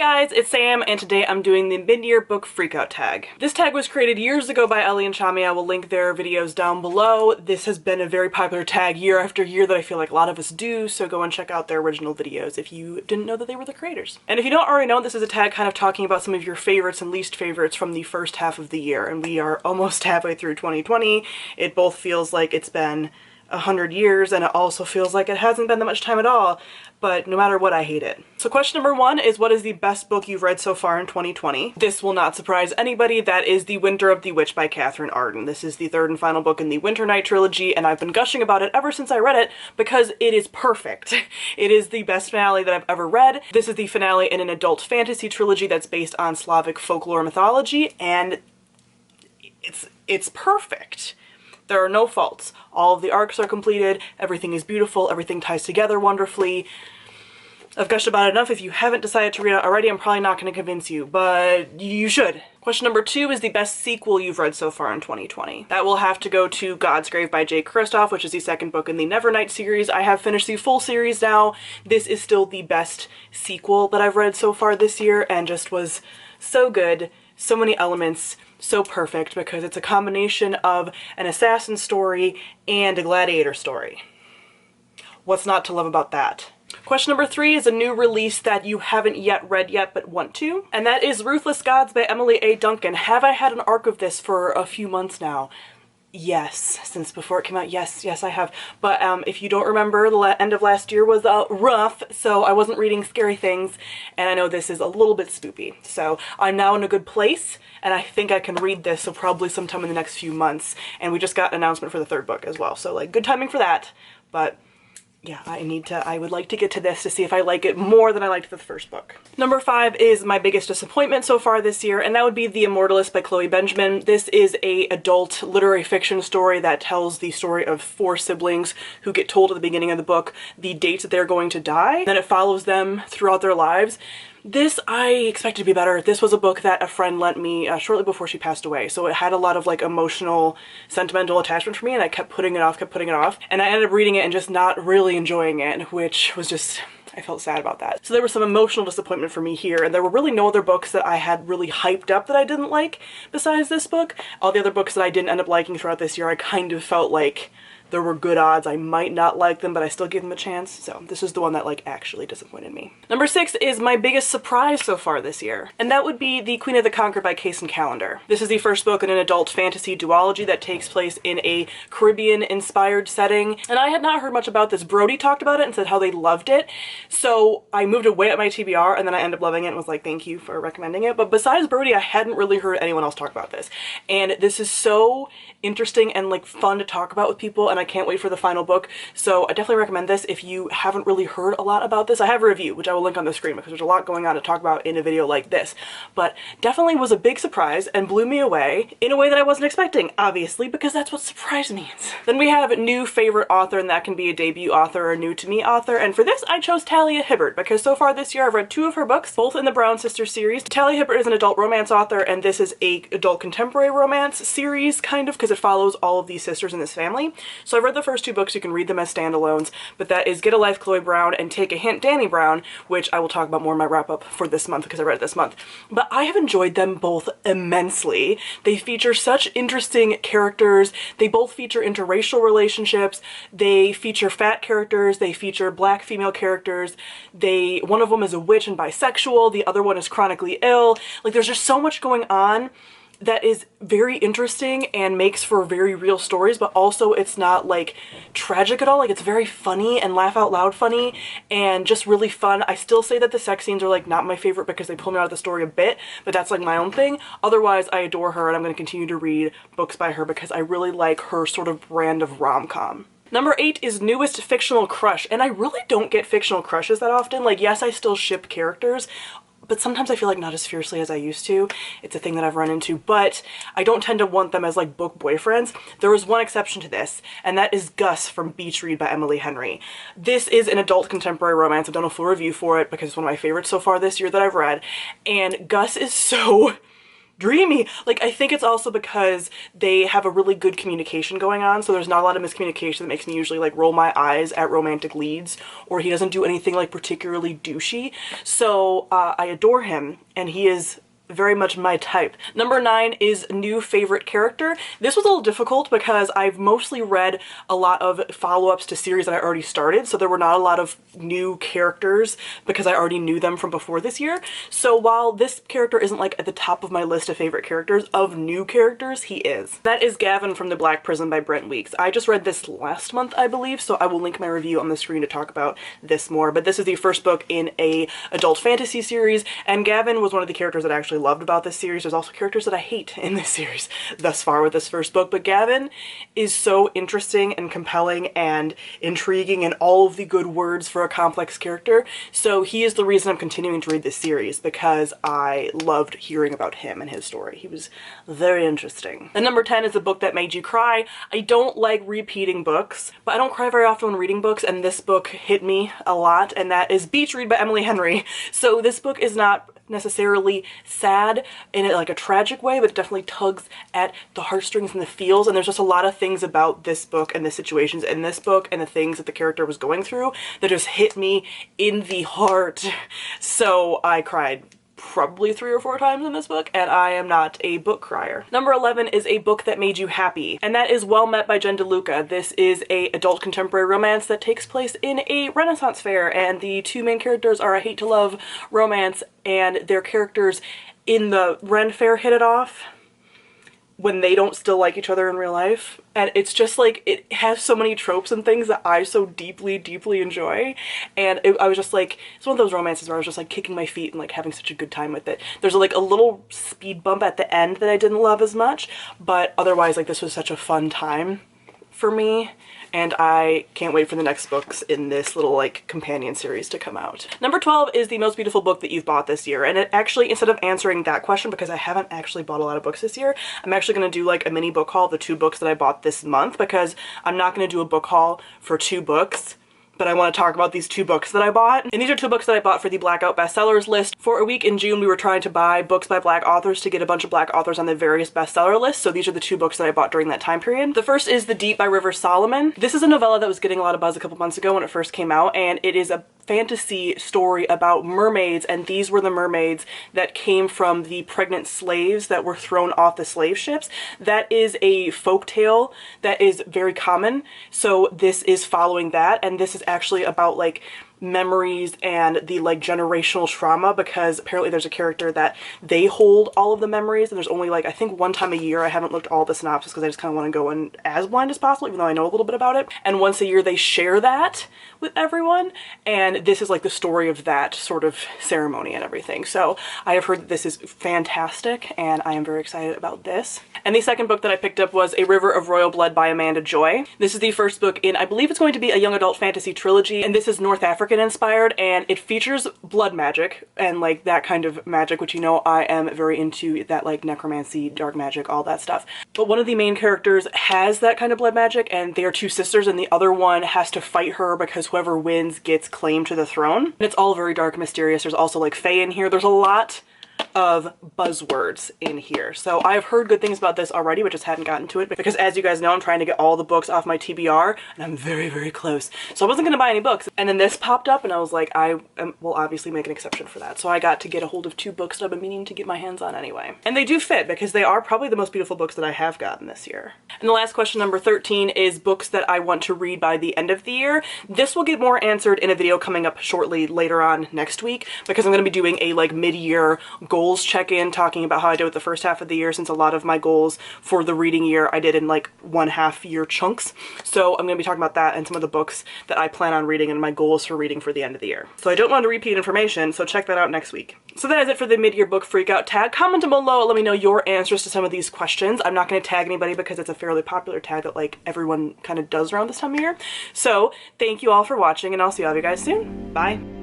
guys, it's Sam, and today I'm doing the mid-year book Freakout tag. This tag was created years ago by Ellie and Chami. I will link their videos down below. This has been a very popular tag year after year that I feel like a lot of us do, so go and check out their original videos if you didn't know that they were the creators. And if you don't already know, this is a tag kind of talking about some of your favorites and least favorites from the first half of the year, and we are almost halfway through 2020. It both feels like it's been 100 years, and it also feels like it hasn't been that much time at all, but no matter what, I hate it. So question number one is, what is the best book you've read so far in 2020? This will not surprise anybody. That is The Winter of the Witch by Catherine Arden. This is the third and final book in the Winter Night trilogy, and I've been gushing about it ever since I read it because it is perfect. It is the best finale that I've ever read. This is the finale in an adult fantasy trilogy that's based on Slavic folklore mythology, and it's perfect. There are no faults. All of the arcs are completed, everything is beautiful, everything ties together wonderfully. I've gushed about it enough. If you haven't decided to read it already, I'm probably not going to convince you, but you should. Question number two is the best sequel you've read so far in 2020. That will have to go to God's Grave by Jay Kristoff, which is the second book in the Nevernight series. I have finished the full series now. This is still the best sequel that I've read so far this year, and just was so good. So many elements, so perfect, because it's a combination of an assassin story and a gladiator story. What's not to love about that? Question number three is a new release that you haven't yet read yet but want to, and that is Ruthless Gods by Emily A. Duncan. Have I had an arc of this for a few months now? Yes, since before it came out, yes, I have. But if you don't remember, the end of last year was rough, so I wasn't reading scary things, and I know this is a little bit spoopy. So I'm now in a good place, and I think I can read this, so probably sometime in the next few months. And we just got an announcement for the third book as well, so like good timing for that. But yeah, I would like to get to this to see if I like it more than I liked the first book. Number five is my biggest disappointment so far this year, and that would be The Immortalist by Chloe Benjamin. This is a adult literary fiction story that tells the story of four siblings who get told at the beginning of the book the dates that they're going to die. Then it follows them throughout their lives. This I expected to be better. This was a book that a friend lent me shortly before she passed away, so it had a lot of like emotional, sentimental attachment for me, and I kept putting it off, and I ended up reading it and just not really enjoying it, which was just, I felt sad about that. So there was some emotional disappointment for me here, and there were really no other books that I had really hyped up that I didn't like besides this book. All the other books that I didn't end up liking throughout this year, I kind of felt like there were good odds I might not like them, but I still gave them a chance. So this is the one that like actually disappointed me. Number six is my biggest surprise so far this year, and that would be The Queen of the Conquered by Case and Callender. This is the first book in an adult fantasy duology that takes place in a Caribbean-inspired setting, and I had not heard much about this. Brody talked about it and said how they loved it, so I moved away at my TBR, and then I ended up loving it and was like, thank you for recommending it. But besides Brody, I hadn't really heard anyone else talk about this, and this is so interesting and like fun to talk about with people, and I can't wait for the final book. So I definitely recommend this if you haven't really heard a lot about this. I have a review, which I will link on the screen because there's a lot going on to talk about in a video like this, but definitely was a big surprise and blew me away in a way that I wasn't expecting, obviously, because that's what surprise means. Then we have new favorite author, and that can be a debut author or a new to me author, and for this I chose Talia Hibbert because so far this year I've read two of her books, both in the Brown Sisters series. Talia Hibbert is an adult romance author, and this is a adult contemporary romance series, kind of, because it follows all of these sisters in this family. So I read the first two books. You can read them as standalones, but that is Get a Life Chloe Brown and Take a Hint Dani Brown, which I will talk about more in my wrap-up for this month because I read it this month. But I have enjoyed them both immensely. They feature such interesting characters. They both feature interracial relationships. They feature fat characters. They feature black female characters. One of them is a witch and bisexual. The other one is chronically ill. Like, there's just so much going on that is very interesting and makes for very real stories, but also it's not like tragic at all. Like, it's very funny and laugh out loud funny and just really fun. I still say that the sex scenes are like not my favorite because they pull me out of the story a bit, but that's like my own thing. Otherwise, I adore her, and I'm going to continue to read books by her because I really like her sort of brand of rom-com. Number eight is newest fictional crush, and I really don't get fictional crushes that often. Like, yes, I still ship characters, but sometimes I feel like not as fiercely as I used to. It's a thing that I've run into, but I don't tend to want them as like book boyfriends. There is one exception to this, and that is Gus from Beach Read by Emily Henry. This is an adult contemporary romance. I've done a full review for it because it's one of my favorites so far this year that I've read, and Gus is so dreamy. Like, I think it's also because they have a really good communication going on, so there's not a lot of miscommunication that makes me usually like roll my eyes at romantic leads, or he doesn't do anything like particularly douchey. So I adore him, and he is very much my type. Number 9 is new favorite character. This was a little difficult because I've mostly read a lot of follow-ups to series that I already started, so there were not a lot of new characters because I already knew them from before this year. So while this character isn't like at the top of my list of favorite characters, of new characters, he is. That is Gavin from The Black Prison by Brent Weeks. I just read this last month, I believe, so I will link my review on the screen to talk about this more, but this is the first book in a adult fantasy series, and Gavin was one of the characters that I actually loved about this series. There's also characters that I hate in this series thus far with this first book, but Gavin is so interesting and compelling and intriguing and all of the good words for a complex character. So he is the reason I'm continuing to read this series, because I loved hearing about him and his story. He was very interesting. And number 10 is a book that made you cry. I don't like repeating books, but I don't cry very often when reading books, and this book hit me a lot, and that is Beach Read by Emily Henry. So this book is not necessarily sad in like a tragic way, but it definitely tugs at the heartstrings and the feels, and there's just a lot of things about this book and the situations in this book and the things that the character was going through that just hit me in the heart. So I cried probably 3 or 4 times in this book, and I am not a book crier. Number 11 is a book that made you happy, and that is Well Met by Jen DeLuca. This is a adult contemporary romance that takes place in a Renaissance fair, and the 2 main characters are a hate-to-love romance, and their characters in the Ren Fair hit it off when they don't still like each other in real life. And it's just like, it has so many tropes and things that I so deeply, deeply enjoy. And I was just like, it's one of those romances where I was just like kicking my feet and like having such a good time with it. There's like a little speed bump at the end that I didn't love as much, but otherwise like this was such a fun time for me. And I can't wait for the next books in this little like companion series to come out. Number 12 is the most beautiful book that you've bought this year. And it actually, instead of answering that question, because I haven't actually bought a lot of books this year, I'm actually going to do like a mini book haul of the 2 books that I bought this month, because I'm not going to do a book haul for 2 books. But I want to talk about these 2 books that I bought. And these are 2 books that I bought for the Blackout bestsellers list. For a week in June, we were trying to buy books by Black authors to get a bunch of Black authors on the various bestseller lists. So these are the 2 books that I bought during that time period. The first is The Deep by River Solomon. This is a novella that was getting a lot of buzz a couple months ago when it first came out, and it is a fantasy story about mermaids, and these were the mermaids that came from the pregnant slaves that were thrown off the slave ships. That is a folk tale that is very common, so this is following that, and this is actually about like memories and the like generational trauma, because apparently there's a character that they hold all of the memories, and there's only like I think 1 time a year. I haven't looked all the synopsis because I just kind of want to go in as blind as possible, even though I know a little bit about it. And once a year they share that with everyone, and this is like the story of that sort of ceremony and everything. So I have heard that this is fantastic, and I am very excited about this. And the second book that I picked up was A River of Royal Blood by Amanda Joy. This is the first book in, I believe it's going to be a young adult fantasy trilogy, and this is North African inspired, and it features blood magic and like that kind of magic, which you know I am very into, that like necromancy, dark magic, all that stuff. But one of the main characters has that kind of blood magic, and they are 2 sisters, and the other one has to fight her because whoever wins gets claim to the throne. And it's all very dark and mysterious. There's also like fae in here. There's a lot of buzzwords in here. So I've heard good things about this already, but just hadn't gotten to it because, as you guys know, I'm trying to get all the books off my TBR, and I'm very, very close. So I wasn't going to buy any books. And then this popped up, and I was like, I will obviously make an exception for that. So I got to get a hold of 2 books that I've been meaning to get my hands on anyway. And they do fit, because they are probably the most beautiful books that I have gotten this year. And the last question, number 13, is books that I want to read by the end of the year. This will get more answered in a video coming up shortly later on next week, because I'm going to be doing a like mid-year goals check-in, talking about how I did with the first half of the year, since a lot of my goals for the reading year I did in like 1/2 year chunks. So I'm going to be talking about that and some of the books that I plan on reading and my goals for reading for the end of the year. So I don't want to repeat information, so check that out next week. So that is it for the mid-year book freakout tag. Comment below, let me know your answers to some of these questions. I'm not going to tag anybody because it's a fairly popular tag that like everyone kind of does around this time of year. So thank you all for watching, and I'll see all of you guys soon. Bye!